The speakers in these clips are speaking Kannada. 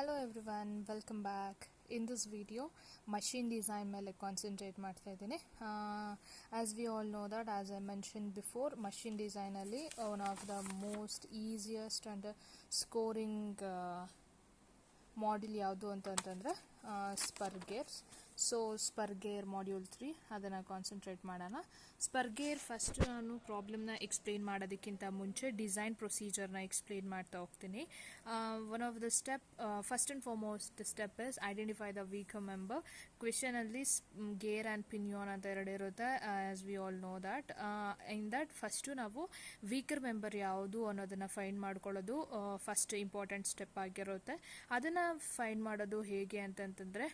Hello everyone, welcome back. In this video, machine design ಮೇಲೆ ಕಾನ್ಸಂಟ್ರೇಟ್ ಮಾಡ್ತಾ ಇದ್ದೀನಿ. As we all know that, as I mentioned before, machine design ಅಲ್ಲಿ one of the most easiest and scoring module ಯಾವುದು ಅಂತಂದರೆ ಸ್ಪರ್ಗೇರ್ಸ್. ಸೊ ಸ್ಪರ್ಗೇರ್ ಮಾಡ್ಯೂಲ್ 3 ಅದನ್ನು ಕಾನ್ಸಂಟ್ರೇಟ್ ಮಾಡೋಣ. ಸ್ಪರ್ಗೇರ್ ಫಸ್ಟ್ ನಾನು ಪ್ರಾಬ್ಲಮ್ನ ಎಕ್ಸ್ಪ್ಲೇನ್ ಮಾಡೋದಕ್ಕಿಂತ ಮುಂಚೆ ಡಿಸೈನ್ ಪ್ರೊಸೀಜರ್ನ ಎಕ್ಸ್ಪ್ಲೇನ್ ಮಾಡ್ತಾ ಹೋಗ್ತೀನಿ. One of the step, first and foremost step is identify the weaker member. ಕ್ವೆಶನಲ್ಲಿ ಗೇರ್ ಆ್ಯಂಡ್ ಪಿನಿಯಾನ್ ಅಂತ ಎರಡು ಇರುತ್ತೆ, as we all know that. In that first ನಾವು ವೀಕರ್ ಮೆಂಬರ್ ಯಾವುದು ಅನ್ನೋದನ್ನು ಫೈಂಡ್ ಮಾಡ್ಕೊಳ್ಳೋದು ಫಸ್ಟ್ ಇಂಪಾರ್ಟೆಂಟ್ ಸ್ಟೆಪ್ ಆಗಿರುತ್ತೆ. ಅದನ್ನು ಫೈಂಡ್ ಮಾಡೋದು ಹೇಗೆ ಅಂತಂತಂದರೆ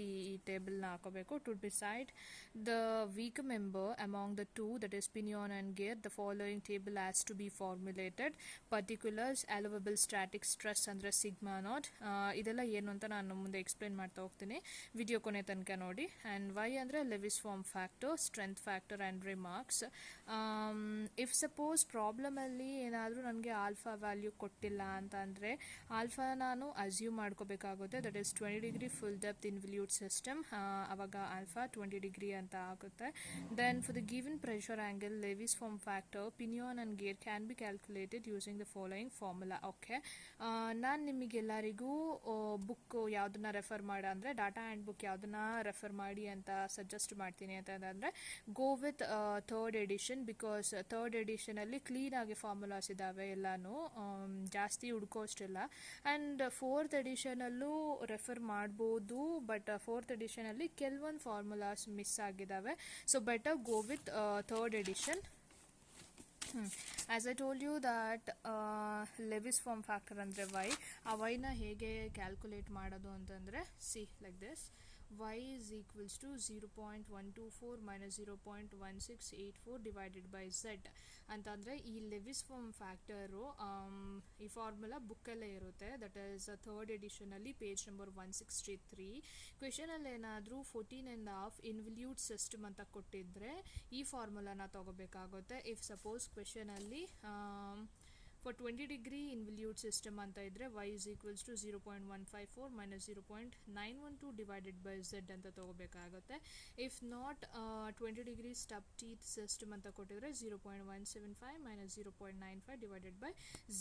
ಈ ಟೇಬಲ್ನ ಹಾಕೋಬೇಕು. To decide the weaker member among the two, that is pinion and gear, the following table has to be formulated. Particulars, allowable static stress ಅಂದರೆ ಸಿಗ್ಮಾ ನಾಟ್. ಇದೆಲ್ಲ ಏನು ಅಂತ ನಾನು ಮುಂದೆ ಎಕ್ಸ್ಪ್ಲೇನ್ ಮಾಡ್ತಾ ಹೋಗ್ತೀನಿ, ವಿಡಿಯೋ ಕೊನೆ ತನಕ ನೋಡಿ. ಆ್ಯಂಡ್ ವೈ ಅಂದರೆ Lewis form factor, strength factor and remarks. If suppose ಪ್ರಾಬ್ಲಮಲ್ಲಿ ಏನಾದರೂ ನನಗೆ ಆಲ್ಫಾ ವ್ಯಾಲ್ಯೂ ಕೊಟ್ಟಿಲ್ಲ ಅಂತ ಅಂದರೆ ಆಲ್ಫಾ ನಾನು ಅಸ್ಯೂಮ್ ಮಾಡ್ಕೋಬೇಕಾಗುತ್ತೆ. That is 20 degree full depth involute system. ಆವಾಗ ಆಲ್ಫಾ 20 ಡಿಗ್ರಿ ಅಂತ ಆಗುತ್ತೆ. Then for the given pressure angle, Lewis form factor, pinion and gear can be calculated using the following formula. Okay, ನಾನು ನಿಮಗೆಲ್ಲರಿಗೂ ಬುಕ್ ಯಾವುದನ್ನ ರೆಫರ್ ಮಾಡ ಅಂದರೆ ಡಾಟಾ ಆ್ಯಂಡ್ ಬುಕ್ ಯಾವುದನ್ನ ರೆಫರ್ ಮಾಡಿ ಅಂತ ಸಜೆಸ್ಟ್ ಮಾಡ್ತೀನಿ ಅಂತಂದರೆ go with third edition. Because third ಎಡಿಷನಲ್ಲಿ ಕ್ಲೀನಾಗಿ ಫಾರ್ಮುಲಾಸ್ ಇದ್ದಾವೆ, ಎಲ್ಲನೂ ಜಾಸ್ತಿ ಹುಡ್ಕೋಷ್ಟಿಲ್ಲ. ಆ್ಯಂಡ್ ಫೋರ್ತ್ ಎಡಿಷನಲ್ಲೂ ರೆಫರ್ ಮಾಡ್ಬೋದು, ಬಟ್ ಫೋರ್ತ್ ಎಡಿಷನಲ್ಲಿ ಕೆಲವೊಂದು ಫಾರ್ಮುಲಾಸ್ ಮಿಸ್ ಆಗಿದ್ದಾವೆ. So better go with third edition. As I told you that Lewis form factor ಅಂದರೆ ವೈ. ಆ ವೈನ ಹೇಗೆ ಕ್ಯಾಲ್ಕುಲೇಟ್ ಮಾಡೋದು ಅಂತಂದರೆ like this. y is equals to 0.124 minus 0.1684 divided by z ಅಂತಂದರೆ ಈ ಲೆವಿಸ್ ಫಾರ್ಮ್ ಫ್ಯಾಕ್ಟರು ಈ ಫಾರ್ಮುಲಾ ಬುಕ್ಕಲ್ಲೇ ಇರುತ್ತೆ. ದಟ್ ಈಸ್ ಥರ್ಡ್ ಎಡಿಷನಲ್ಲಿ ಪೇಜ್ ನಂಬರ್ 163. ಕ್ವೆಶನಲ್ಲಿ ಏನಾದರೂ 14.5 ಇನ್ವಲ್ಯೂಟ್ ಸಿಸ್ಟಮ್ ಅಂತ ಕೊಟ್ಟಿದ್ದರೆ ಈ ಫಾರ್ಮುಲಾನ ತಗೋಬೇಕಾಗುತ್ತೆ. ಇಫ್ ಸಪೋಸ್ ಕ್ವೆಶನಲ್ಲಿ ಫಾರ್ 20 ಡಿಗ್ರಿ ಇನ್ವಲ್ಯೂಟ್ ಸಿಸ್ಟಮ್ ಅಂತ ಇದ್ದರೆ y is equals to 0.154 minus 0.912 divided by z ಅಂತ ತಗೋಬೇಕಾಗುತ್ತೆ. If not 20 degree stub teeth system ಅಂತ ಕೊಟ್ಟಿದ್ರೆ 0.175 minus 0.95 divided by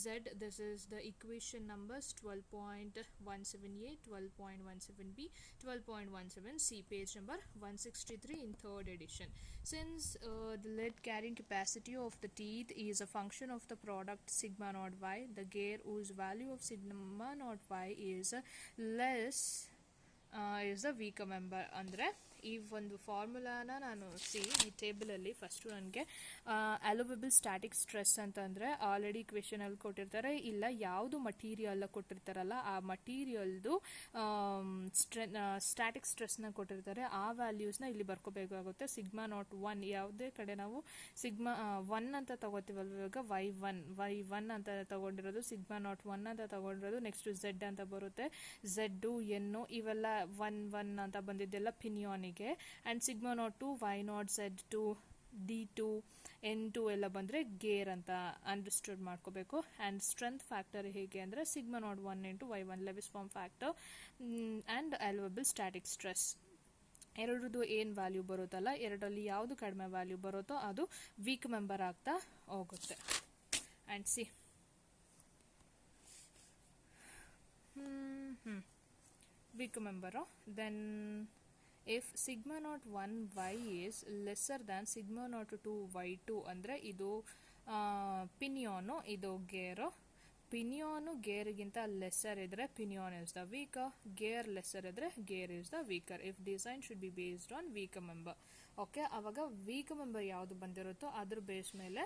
z. This is the equation numbers 12.178, 12.17b, 12.17c, page number 163 in third edition. Since the lead carrying capacity of the teeth is a function of the product sigma naught y, the gear whose value of sigma naught y is less is the weaker member. ಅಂದರೆ ಈ ಒಂದು ಫಾರ್ಮುಲಾನ ನಾನು ಈ ಟೇಬಲಲ್ಲಿ ಫಸ್ಟು ನನಗೆ ಅಲೋವಬಲ್ ಸ್ಟ್ಯಾಟಿಕ್ ಸ್ಟ್ರೆಸ್ ಅಂತಂದರೆ ಆಲ್ರೆಡಿ ಕ್ವೆಶನಲ್ಲಿ ಕೊಟ್ಟಿರ್ತಾರೆ, ಇಲ್ಲ ಯಾವುದು ಮಟೀರಿಯಲ್ ಕೊಟ್ಟಿರ್ತಾರಲ್ಲ ಆ ಮಟೀರಿಯಲ್ದು ಸ್ಟ್ಯಾಟಿಕ್ ಸ್ಟ್ರೆಸ್ನ ಕೊಟ್ಟಿರ್ತಾರೆ, ಆ ವ್ಯಾಲ್ಯೂಸ್ನ ಇಲ್ಲಿ ಬರ್ಕೋಬೇಕಾಗುತ್ತೆ. ಸಿಗ್ಮಾ ನಾಟ್ 1 ಯಾವುದೇ ಕಡೆ ನಾವು ಸಿಗ್ಮಾ 1 ಅಂತ ತಗೋತೀವಲ್ವ, ಇವಾಗ y1 ಅಂತ ತಗೊಂಡಿರೋದು, ಸಿಗ್ಮಾ ನಾಟ್ 1 ಅಂತ ತಗೊಂಡಿರೋದು, ನೆಕ್ಸ್ಟ್ ಝೆಡ್ ಅಂತ ಬರುತ್ತೆ, ಝೆಡ್ಡು ಎನ್ನು ಇವೆಲ್ಲ 1 ಅಂತ ಬಂದಿದ್ದೆಲ್ಲ ಪಿನಿಯಾನಿಗೆ. And sigma naught 2, y0, z2, d2, n2 ಎಲ್ಲ ಬಂದರೆ ಗೇರ್ ಅಂತ ಅಂಡರ್ಸ್ಟುಡ್ ಮಾಡ್ಕೋಬೇಕು. ಆ್ಯಂಡ್ ಸ್ಟ್ರೆಂತ್ ಫ್ಯಾಕ್ಟರ್ ಹೇಗೆ ಅಂದರೆ sigma naught 1 into y1 Lewis form factor and allowable static stress. ಎರಡರದ್ದು ಏನು ವ್ಯಾಲ್ಯೂ ಬರುತ್ತಲ್ಲ, ಎರಡರಲ್ಲಿ ಯಾವುದು ಕಡಿಮೆ ವ್ಯಾಲ್ಯೂ ಬರುತ್ತೋ ಅದು ವೀಕ್ ಮೆಂಬರ್ ಆಗ್ತಾ ಹೋಗುತ್ತೆ. And weak member, then if sigma naught 1 y is lesser than sigma naught 2 y2 ಅಂದರೆ ಇದು ಪಿನಿಯಾನು, ಇದು ಗೇರು. ಪಿನಿಯಾನು ಗೇರಿಗಿಂತ ಲೆಸ್ಸರ್ ಇದ್ದರೆ pinion is the weaker, gear lesser ಇದ್ದರೆ gear is the weaker. If design should be based on weaker member. Okay, ಆವಾಗ ವೀಕರ್ ಮೆಂಬರ್ ಯಾವುದು ಬಂದಿರುತ್ತೋ ಅದ್ರ ಬೇಸ್ ಮೇಲೆ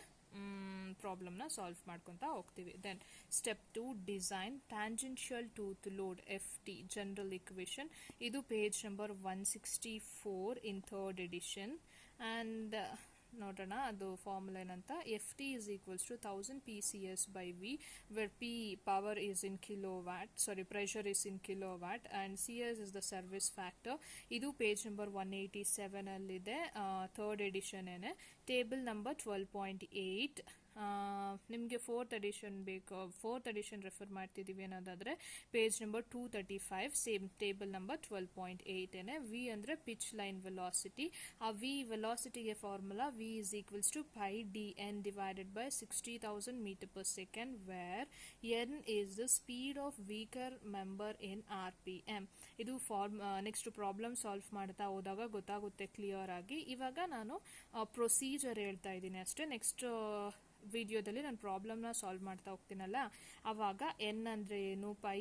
ಪ್ರಾಬ್ಲಮ್ನ ಸಾಲ್ವ್ ಮಾಡ್ಕೊತಾ ಹೋಗ್ತೀವಿ. Then step 2, design tangential tooth load FT general equation. ಇದು page number 164 in third edition. And ನೋಡೋಣ ಅದು ಫಾರ್ಮುಲಾ ಏನಂತ. FT is equals to 1000 PCS by V, where P power is in kilowatt, pressure is in kilowatt, and CS is the service factor. ಇದು ಪೇಜ್ ನಂಬರ್ 187 ಅಲ್ಲಿದೆ, ಥರ್ಡ್ ಎಡಿಷನ್ ಏನೇ. ಟೇಬಲ್ ನಂಬರ್ 12.8 ನಿಮಗೆ ಫೋರ್ತ್ ಎಡಿಷನ್ ಬೇಕು, ಫೋರ್ತ್ ಎಡಿಷನ್ ರೆಫರ್ ಮಾಡ್ತಿದ್ದೀವಿ ಅನ್ನೋದಾದರೆ page number 235 same table number 12.8 V ಅಂದರೆ ಪಿಚ್ ಲೈನ್ ವೆಲಾಸಿಟಿ. ಆ ವಿ ವೆಲಾಸಿಟಿಗೆ formula V is equals to pi D N divided by 60,000 metre per second, where N is the speed of weaker member in RPM. ಇದು ನೆಕ್ಸ್ಟ್ ಪ್ರಾಬ್ಲಮ್ ಸಾಲ್ವ್ ಮಾಡ್ತಾ ಹೋದಾಗ ಗೊತ್ತಾಗುತ್ತೆ ಕ್ಲಿಯರ್ ಆಗಿ. ಇವಾಗ ನಾನು ಪ್ರೊಸೀಜರ್ ಹೇಳ್ತಾ ಇದ್ದೀನಿ ಅಷ್ಟೇ. ನೆಕ್ಸ್ಟ್ ವಿಡಿಯೋದಲ್ಲಿ ನಾನು ಪ್ರಾಬ್ಲಮ್ನ ಸಾಲ್ವ್ ಮಾಡ್ತಾ ಹೋಗ್ತೀನಲ್ಲ, ಆವಾಗ ಎನ್ ಅಂದರೆ ಏನು, ಪೈ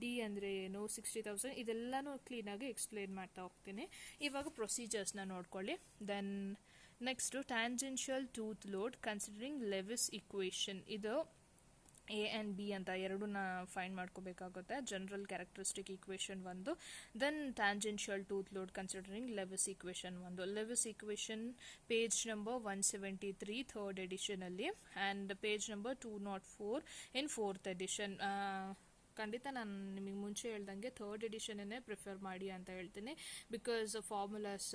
ಡಿ ಅಂದರೆ ಏನು, 60,000 ಇದೆಲ್ಲನೂ ಕ್ಲೀನಾಗಿ ಎಕ್ಸ್ಪ್ಲೇನ್ ಮಾಡ್ತಾ ಹೋಗ್ತೀನಿ. ಇವಾಗ ಪ್ರೊಸೀಜರ್ಸ್ನ ನೋಡ್ಕೊಳ್ಳಿ. Then next tangential tooth load considering Lewis equation. ಇದು ಎ ಆ್ಯಂಡ್ ಬಿ ಅಂತ ಎರಡನ್ನ ಫೈಂಡ್ ಮಾಡ್ಕೋಬೇಕಾಗುತ್ತೆ. ಜನರಲ್ ಕ್ಯಾರೆಕ್ಟರಿಸ್ಟಿಕ್ ಈಕ್ವೇಷನ್ ಒಂದು, then tangential tooth load considering Lewis equation ಒಂದು. Lewis equation page number 173 third ಎಡಿಷನಲ್ಲಿ and page number 204 in fourth edition. ಖಂಡಿತ ನಾನು ನಿಮಗೆ ಮುಂಚೆ ಹೇಳ್ದಂಗೆ ಥರ್ಡ್ ಎಡಿಷನ್ನೇ ಪ್ರಿಫರ್ ಮಾಡಿ ಅಂತ ಹೇಳ್ತೀನಿ, ಬಿಕಾಸ್ ಫಾರ್ಮುಲಾಸ್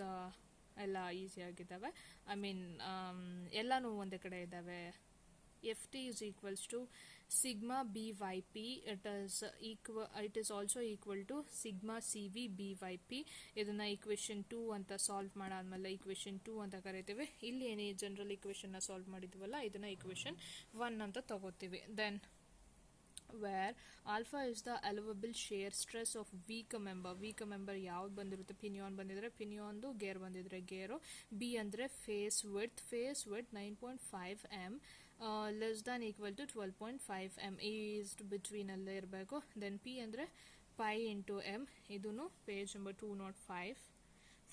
ಎಲ್ಲ ಈಸಿಯಾಗಿದ್ದಾವೆ. ಐ ಮೀನ್ ಎಲ್ಲನೂ ಒಂದೇ ಕಡೆ ಇದ್ದಾವೆ. Ft is equals to sigma byp. It is also equal to sigma cv byp. ಇದನ್ನ equation 2 ಅಂತ ಸಾಲ್ವ್ ಮಾಡಾದ್ಮೇಲೆ equation 2 ಅಂತ ಕರಿತೀವಿ. ಇಲ್ಲಿ ಏನೇ ಜನರಲ್ ಇಕ್ವೇಷನ್ನ ಸಾಲ್ವ್ ಮಾಡಿದ್ವಲ್ಲ ಇದನ್ನ equation 1 ಅಂತ ತಗೋತೀವಿ. Then where alpha is the allowable shear stress of weak member. weak member ಯಾವ್ದು ಬಂದಿರುತ್ತೆ, ಪಿನಿಯಾನ್ ಬಂದಿದ್ರೆ ಪಿನಿಯಾನ್ದು, ಗೇರ್ ಬಂದಿದ್ರೆ ಗೇರು. ಬಿ ಅಂದರೆ face width 9.5 m less than equal to 12.5 m ಈಸ್ಟ್ ಬಿಟ್ವೀನ್ ಅಲ್ಲೇ ಇರಬೇಕು. ದೆನ್ ಪಿ ಅಂದರೆ ಪೈ ಇಂಟು ಎಮ್, ಇದೂ page number 205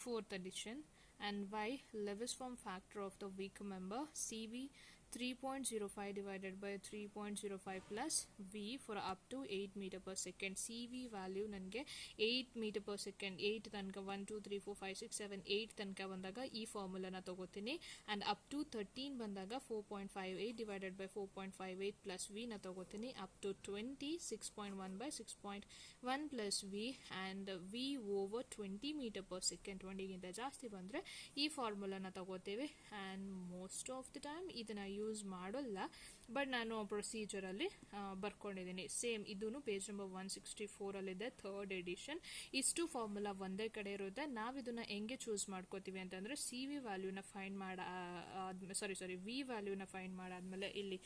fourth edition. and y Lewis form factor of the weak member CV 3.05 divided by 3.05 plus V for up to 8 meter per second. CV value ನನಗೆ 8 meter per second, 8 ತನಕ 1 2 3 4 5 6 7 8 ತನಕ ಬಂದಾಗ ಈ ಫಾರ್ಮುಲಾನ ತಗೋತೀನಿ. ಆ್ಯಂಡ್ ಅಪ್ ಟು 13 ಬಂದಾಗ 4.58 divided by 4.58 plus V ನ ತಗೋತೀನಿ. Up to 20 6.1 by 6.1 plus V and V over 20 meter per second. 20ಗಿಂತ ಜಾಸ್ತಿ ಬಂದರೆ ಈ ಫಾರ್ಮುಲಾನ ತಗೋತೀವಿ. And most of the time ಇದನ್ನು ಯೂಸ್ ಮಾಡೋಲ್ಲ, ಬಟ್ ನಾನು ಪ್ರೊಸೀಜರಲ್ಲಿ ಬರ್ಕೊಂಡಿದ್ದೀನಿ. ಸೇಮ್ ಇದೂ ಪೇಜ್ ನಂಬರ್ 164ಅಲ್ಲಿದೆ ಥರ್ಡ್ ಎಡಿಷನ್. ಇಷ್ಟು ಫಾರ್ಮುಲಾ ಒಂದೇ ಕಡೆ ಇರುತ್ತೆ. ನಾವು ಇದನ್ನು ಹೆಂಗೆ ಚೂಸ್ ಮಾಡ್ಕೋತೀವಿ ಅಂತಂದರೆ ಸಿ ವಿ ವ್ಯಾಲ್ಯೂನ ಫೈಂಡ್ ವಿ ವ್ಯಾಲ್ಯೂನ ಫೈಂಡ್ ಮಾಡಾದ್ಮೇಲೆ ಇಲ್ಲಿ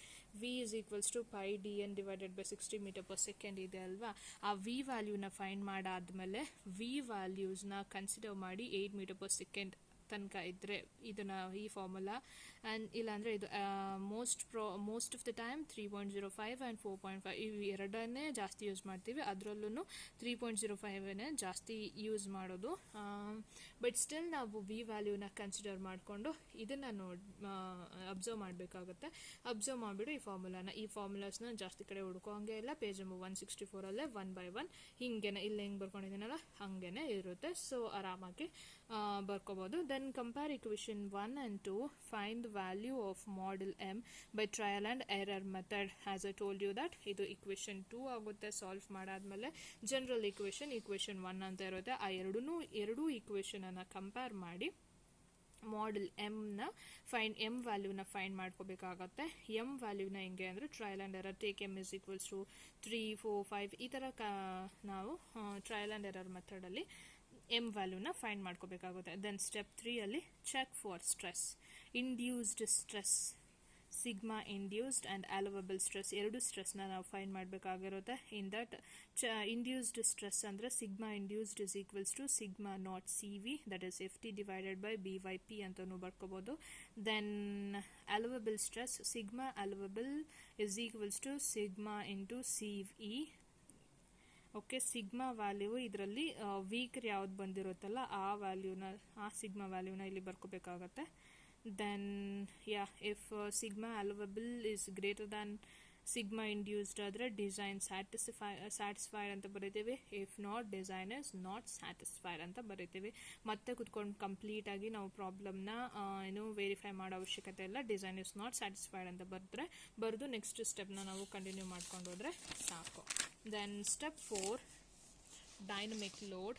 V is equals to pi D N divided by 60 metre per second ಇದೆ ಅಲ್ವಾ, ಆ ವಿ ವ್ಯಾಲ್ಯೂನ ಫೈಂಡ್ ಮಾಡಾದ್ಮೇಲೆ ವಿ ವ್ಯಾಲ್ಯೂಸ್ನ ಕನ್ಸಿಡರ್ ಮಾಡಿ 8 ಮೀಟರ್ ಪರ್ ಸೆಕೆಂಡ್ ತನಕ ಇದ್ದರೆ ಇದನ್ನು ಈ ಫಾರ್ಮುಲಾ. ಆ್ಯಂಡ್ ಇಲ್ಲಾಂದರೆ ಇದು most of the time 3.05 and 4.5 ಇವು ಎರಡನ್ನೇ ಜಾಸ್ತಿ ಯೂಸ್ ಮಾಡ್ತೀವಿ. ಅದರಲ್ಲೂ 3.05 ಜಾಸ್ತಿ ಯೂಸ್ ಮಾಡೋದು. ಬಟ್ ಸ್ಟಿಲ್ ನಾವು ವಿ ವ್ಯಾಲ್ಯೂನ ಕನ್ಸಿಡರ್ ಮಾಡಿಕೊಂಡು ಇದನ್ನು ಅಬ್ಸರ್ವ್ ಮಾಡಬೇಕಾಗುತ್ತೆ. ಅಬ್ಸರ್ವ್ ಮಾಡಿಬಿಟ್ಟು ಈ ಫಾರ್ಮುಲಾಸ್ನ ಜಾಸ್ತಿ ಕಡೆ ಹುಡ್ಕೋ ಹಂಗೆ ಇಲ್ಲ. ಪೇಜ್ ನಂಬರ್ 164ಅಲ್ಲೇ 1 by 1 ಹಿಂಗೇನೆ ಇಲ್ಲಿ ಹೆಂಗೆ ಬರ್ಕೊಂಡಿದ್ದೀನಲ್ಲ ಹಾಗೇನೆ ಇರುತ್ತೆ. ಸೊ ಆರಾಮಾಗಿ ಬರ್ಕೋಬೋದು. Then compare equation 1 and 2, find the value of model m by trial and error method. as I told you that ಇದು equation 2 ಆಗುತ್ತೆ ಸಾಲ್ವ್ ಮಾಡಾದ್ಮೇಲೆ. ಜನರಲ್ equation 1 ಅಂತ ಇರುತ್ತೆ. ಆ ಎರಡೂ ಈಕ್ವೇಷನನ್ನು ಕಂಪೇರ್ ಮಾಡಿ ಮಾಡೆಲ್ ಎಮ್ ವ್ಯಾಲ್ಯೂನ ಫೈಂಡ್ ಮಾಡ್ಕೋಬೇಕಾಗತ್ತೆ. ಎಮ್ ವ್ಯಾಲ್ಯೂನ ಹೆಂಗೆ ಅಂದರೆ trial and error, take M is equals to 3 4 5 ಈ ಥರ ನಾವು ಟ್ರಯಲ್ ಆ್ಯಂಡ್ ಎರರ್ ಮೆಥಡಲ್ಲಿ ಎಮ್ ವ್ಯಾಲ್ಯೂನ ಫೈಂಡ್ ಮಾಡ್ಕೋಬೇಕಾಗುತ್ತೆ. ದೆನ್ ಸ್ಟೆಪ್ 3ಅಲ್ಲಿ check for stress, induced stress, sigma induced and allowable stress, ಎರಡು ಸ್ಟ್ರೆಸ್ನ ನಾವು ಫೈಂಡ್ ಮಾಡಬೇಕಾಗಿರುತ್ತೆ. ಇನ್ ದಟ್ ಇಂಡ್ಯೂಸ್ಡ್ ಸ್ಟ್ರೆಸ್ ಅಂದರೆ sigma induced is equals to sigma naught C V, that is F T divided by B Y P ಅಂತಲೂ ಬರ್ಕೋಬೋದು. Then allowable stress, sigma allowable is equals to sigma into C E. Okay, sigma value ಇದರಲ್ಲಿ ವೀಕರ್ ಯಾವ್ದು ಬಂದಿರುತ್ತಲ್ಲ ಆ ಸಿಗ್ಮಾ ವ್ಯಾಲ್ಯೂನ ಇಲ್ಲಿ ಬರ್ಕೋಬೇಕಾಗತ್ತೆ. Then if sigma allowable is greater than sigma induced ಆದರೆ ಡಿಸೈನ್ ಸ್ಯಾಟಿಸ್ಫೈಡ್ ಅಂತ ಬರೀತೀವಿ. If not design is not satisfied ಅಂತ ಬರೀತೀವಿ. ಮತ್ತೆ ಕುತ್ಕೊಂಡು ಕಂಪ್ಲೀಟಾಗಿ ನಾವು ಪ್ರಾಬ್ಲಮ್ನ ವೆರಿಫೈ ಮಾಡೋ ಅವಶ್ಯಕತೆ ಇಲ್ಲ. ಡಿಸೈನ್ ಇಸ್ ನಾಟ್ ಸ್ಯಾಟಿಸ್ಫೈಡ್ ಅಂತ ಬರೆದು ನೆಕ್ಸ್ಟ್ ಸ್ಟೆಪ್ನ ನಾವು ಕಂಟಿನ್ಯೂ ಮಾಡ್ಕೊಂಡು ಹೋದರೆ ಸಾಕು. Then step 4, dynamic load.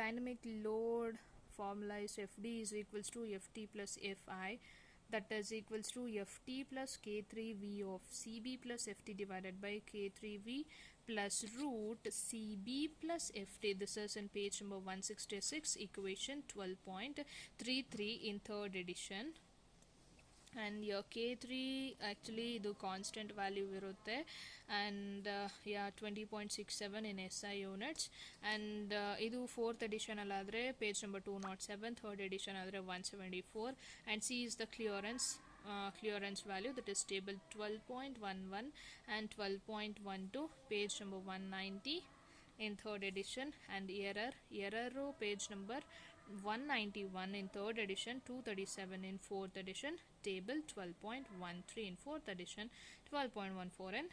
Dynamic load formula is FD is equals to FT plus FI. that is equals to ft plus k3v of cb plus ft divided by k3v plus root cb plus ft. This is in page number 166, equation 12.33 in third edition. And your k3 actually the constant value irutte, and 20.67 in SI units. And idu fourth edition alladre page number 207, third edition adre 174. And C is the clearance value, that is table 12.11 and 12.12, page number 190 in third edition. And error page number 191 in third edition, 237 in fourth edition, table 12.13 in fourth edition, 12.14 in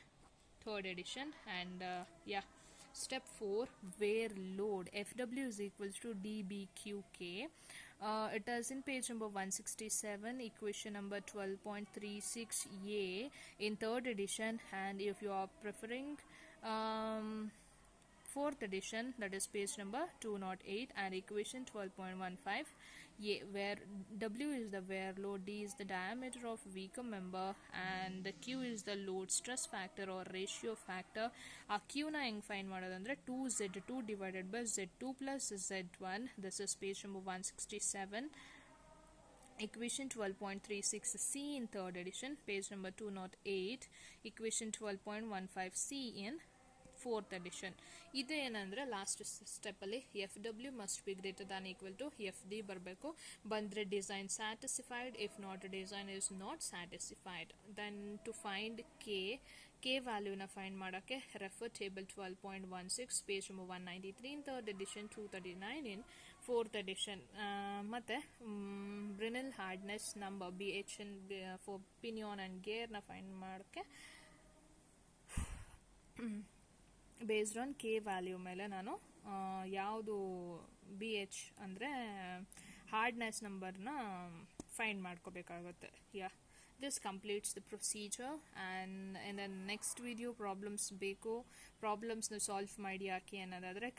third edition. And step 4, where load FW is equals to dBQK. It is in page number 167, equation number 12.36a in third edition. And if you are preferring fourth edition, that is page number 208 and equation 12.15, where W is the wear load, D is the diameter of weaker member, and the Q is the load stress factor or ratio factor. A Q na heng find madodandre 2Z2 divided by Z2 plus Z1. This is page number 167, equation 12.36c in third edition, page number 208, equation 12.15c in fourth edition. ಇದು ಏನಂದ್ರೆ ಲಾಸ್ಟ್ ಸ್ಟೆಪ್ ಅಲ್ಲಿ FW must be greater than equal to FD ಬರಬೇಕು. ಬಂದ್ರೆ design satisfied, if not design is not satisfied. Then to find K ವ್ಯಾಲ್ಯೂನ ಫೈಂಡ್ ಮಾಡೋಕ್ಕೆ refer table 12.16, page number 193 in third edition, 239 in fourth edition. ಮತ್ತು Brinell hardness number BHN for pinion and ಗೇರ್ನ ಫೈಂಡ್ ಮಾಡೋಕ್ಕೆ ಬೇಸ್ಡ್ ಆನ್ ಕೆ ವ್ಯಾಲ್ಯೂ ಮೇಲೆ ನಾನು ಯಾವುದು BH ಅಂದರೆ ಹಾರ್ಡ್ನೆಸ್ ನಂಬರ್ನ ಫೈಂಡ್ ಮಾಡ್ಕೋಬೇಕಾಗುತ್ತೆ. This completes the procedure. And in the next video problems ಬೇಕು, ಪ್ರಾಬ್ಲಮ್ಸ್ನ ಸಾಲ್ವ್ ಮಾಡಿ ಯಾಕೆ ಅನ್ನೋದಾದರೆ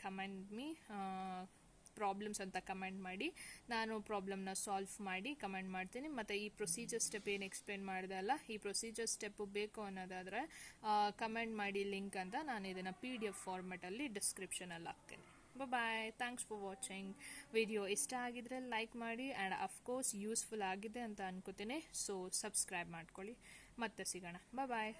ಪ್ರಾಬ್ಲಮ್ಸ್ ಅಂತ ಕಮೆಂಟ್ ಮಾಡಿ, ನಾನು ಪ್ರಾಬ್ಲಮ್ನ ಸಾಲ್ವ್ ಮಾಡಿ ಕಮೆಂಟ್ ಮಾಡ್ತೀನಿ. ಮತ್ತು ಈ ಪ್ರೊಸೀಜರ್ ಸ್ಟೆಪ್ ಏನು ಎಕ್ಸ್ಪ್ಲೇನ್ ಮಾಡಿದೆ ಅಲ್ಲ, ಈ ಪ್ರೊಸೀಜರ್ ಸ್ಟೆಪ್ಪು ಬೇಕು ಅನ್ನೋದಾದರೆ ಕಮೆಂಟ್ ಮಾಡಿ ಲಿಂಕ್ ಅಂತ ನಾನು ಇದನ್ನು PDF ಫಾರ್ಮೆಟಲ್ಲಿ ಡಿಸ್ಕ್ರಿಪ್ಷನಲ್ಲಿ ಹಾಕ್ತೀನಿ. ಬಾಯ್, ಥ್ಯಾಂಕ್ಸ್ ಫಾರ್ ವಾಚಿಂಗ್. ವಿಡಿಯೋ ಇಷ್ಟ ಆಗಿದ್ರೆ ಲೈಕ್ ಮಾಡಿ, ಆ್ಯಂಡ್ ಅಫ್ಕೋರ್ಸ್ ಯೂಸ್ಫುಲ್ ಆಗಿದೆ ಅಂತ ಅನ್ಕೋತೀನಿ. ಸೊ ಸಬ್ಸ್ಕ್ರೈಬ್ ಮಾಡ್ಕೊಳ್ಳಿ. ಮತ್ತೆ ಸಿಗೋಣ. ಬಾಯ್.